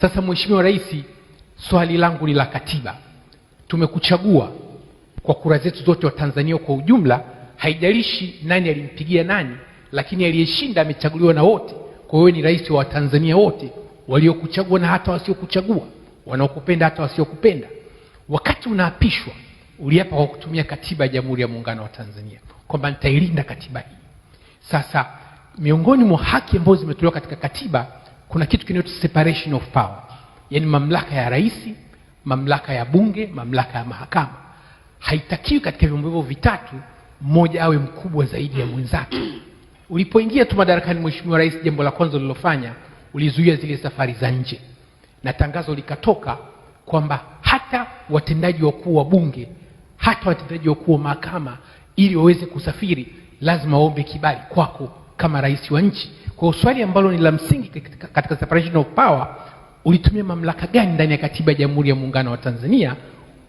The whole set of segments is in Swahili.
Sasa Mheshimiwa Rais, swali langu ni la katiba. Tumekuchagua kwa kura zetu zote wa Tanzania kwa ujumla, haijalishi nani alimpigia nani, lakini aliyeshinda amechaguliwa na wote. Kwa hiyo ni rais wa Tanzania wote, waliokuchagua na hata wasiokuchagua, wanaokupenda hata wasiokupenda. Wakati unaapishwa, uliapa kwa kutumia katiba ya Jamhuri ya Muungano wa Tanzania kwamba nitailinda katiba hii. Sasa miongoni mwa haki ambazo zimetolewa katika katiba kuna kitu kinaitwa separation of power, yani mamlaka ya rais, mamlaka ya bunge, mamlaka ya mahakama. Haitakiwi katika vyombo hivyo vitatu mmoja awe mkubwa zaidi ya mwenzake. Ulipoingia tu madarakani Mheshimiwa Rais, jambo la kwanza ulilofanya ulizuia zile safari za nje, na tangazo likatoka kwamba hata watendaji wakuu wa bunge, hata watendaji wakuu wa mahakama, ili waweze kusafiri lazima waombe kibali kwako kama rais wa nchi. Kwa swali ambalo ni la msingi katika separation of power, ulitumia mamlaka gani ndani ya katiba ya Jamhuri ya Muungano wa Tanzania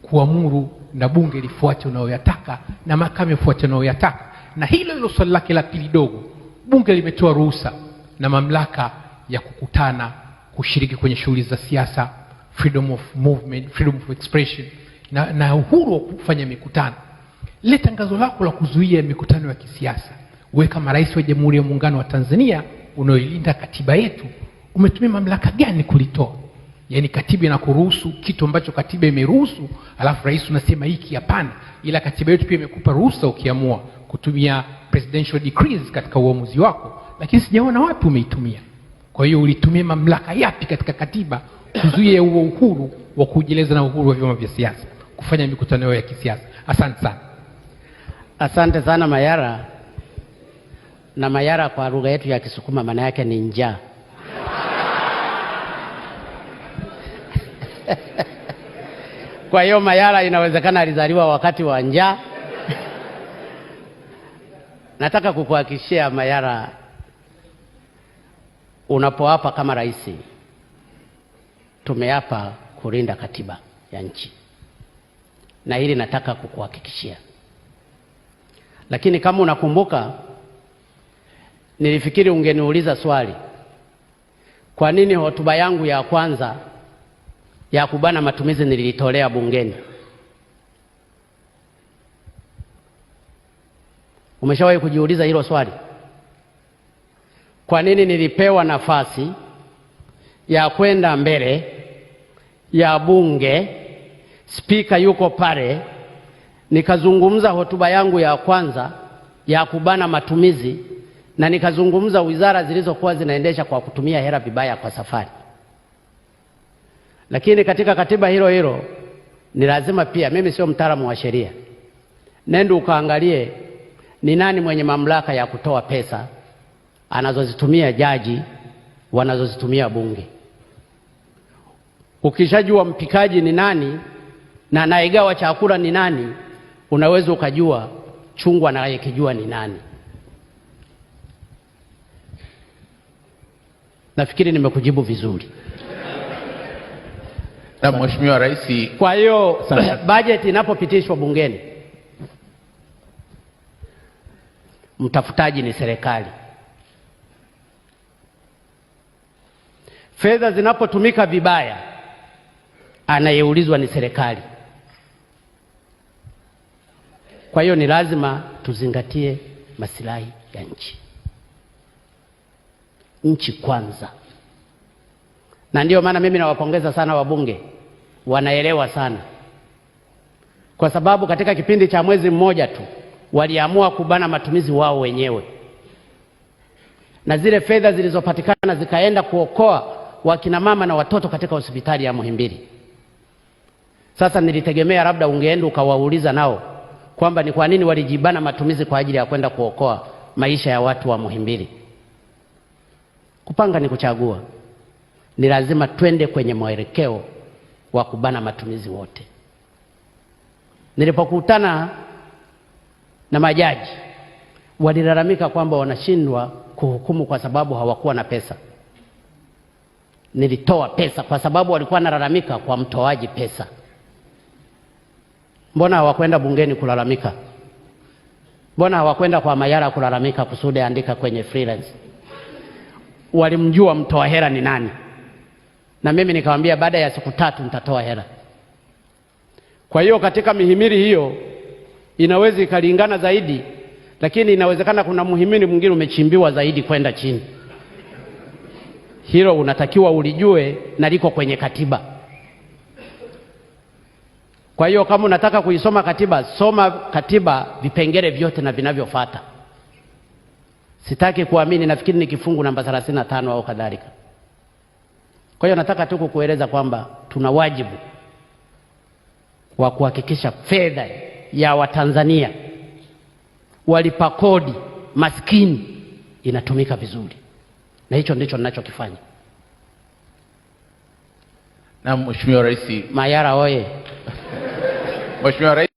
kuamuru na bunge lifuate unayoyataka na mahakama ifuate unayoyataka? Na hilo swali lake la pili dogo, bunge limetoa ruhusa na mamlaka ya kukutana, kushiriki kwenye shughuli za siasa, freedom of movement, freedom of expression, na uhuru wa kufanya mikutano. Ile tangazo lako la kuzuia mikutano ya kisiasa, wewe kama rais wa Jamhuri ya Muungano wa Tanzania unaoilinda katiba yetu, umetumia mamlaka gani kulitoa? Yaani katiba inakuruhusu kitu ambacho katiba imeruhusu, alafu rais unasema hiki hapana, ila katiba yetu pia imekupa ruhusa ukiamua kutumia presidential decrees katika uamuzi wako, lakini sijaona wapi umeitumia. Kwa hiyo ulitumia mamlaka yapi katika katiba kuzuia huo uhuru wa kujieleza na uhuru wa vyama vya siasa kufanya mikutano ya kisiasa? Asante sana. Asante sana Mayara. Na Mayara kwa lugha yetu ya Kisukuma maana yake ni njaa. Kwa hiyo Mayara inawezekana alizaliwa wakati wa njaa. Nataka kukuhakikishia Mayara, unapoapa kama rais, tumeapa kulinda katiba ya nchi, na hili nataka kukuhakikishia. Lakini kama unakumbuka, nilifikiri ungeniuliza swali, kwa nini hotuba yangu ya kwanza ya kubana matumizi nilitolea bungeni? Umeshawahi kujiuliza hilo swali? Kwa nini nilipewa nafasi ya kwenda mbele ya bunge, spika yuko pale, nikazungumza hotuba yangu ya kwanza ya kubana matumizi, na nikazungumza wizara zilizokuwa zinaendesha kwa kutumia hela vibaya kwa safari? Lakini katika katiba hilo ni lazima pia, mimi sio mtaalamu wa sheria, nenda ukaangalie ni nani mwenye mamlaka ya kutoa pesa anazozitumia jaji, wanazozitumia bunge. Ukishajua mpikaji ni nani na anayegawa chakula ni nani, unaweza ukajua chungwa anayekijua ni nani. Nafikiri nimekujibu vizuri. Na Mheshimiwa Rais, kwa hiyo bajeti inapopitishwa bungeni, mtafutaji ni serikali. Fedha zinapotumika vibaya, anayeulizwa ni serikali. Kwa hiyo ni lazima tuzingatie maslahi ya nchi. Nchi kwanza. Na ndio maana mimi nawapongeza sana wabunge, wanaelewa sana. Kwa sababu katika kipindi cha mwezi mmoja tu waliamua kubana matumizi wao wenyewe, na zile fedha zilizopatikana zikaenda kuokoa wakina mama na watoto katika hospitali ya Muhimbili. Sasa nilitegemea labda ungeenda ukawauliza nao kwamba ni kwa nini walijibana matumizi kwa ajili ya kwenda kuokoa maisha ya watu wa Muhimbili. Kupanga ni kuchagua. Ni lazima twende kwenye mwelekeo wa kubana matumizi wote. Nilipokutana na majaji, walilalamika kwamba wanashindwa kuhukumu kwa sababu hawakuwa na pesa. Nilitoa pesa kwa sababu walikuwa wanalalamika kwa mtoaji pesa. Mbona hawakwenda bungeni kulalamika? Mbona hawakwenda kwa Mayara kulalamika kusudi andika kwenye freelance? Walimjua mtoa hela ni nani, na mimi nikamwambia baada ya siku 3 nitatoa hela. Kwa hiyo katika mihimili hiyo inaweza ikalingana zaidi, lakini inawezekana kuna muhimili mwingine umechimbiwa zaidi kwenda chini. Hilo unatakiwa ulijue na liko kwenye katiba. Kwa hiyo kama unataka kuisoma katiba, soma katiba vipengele vyote na vinavyofuata. Sitaki kuamini, nafikiri ni kifungu namba 35 au kadhalika. Kwa hiyo nataka tu kukueleza kwamba tuna wajibu wa kuhakikisha fedha ya Watanzania walipa kodi maskini inatumika vizuri, na hicho ndicho ninachokifanya. Na Mheshimiwa Rais. Mayara oye. Mheshimiwa Rais.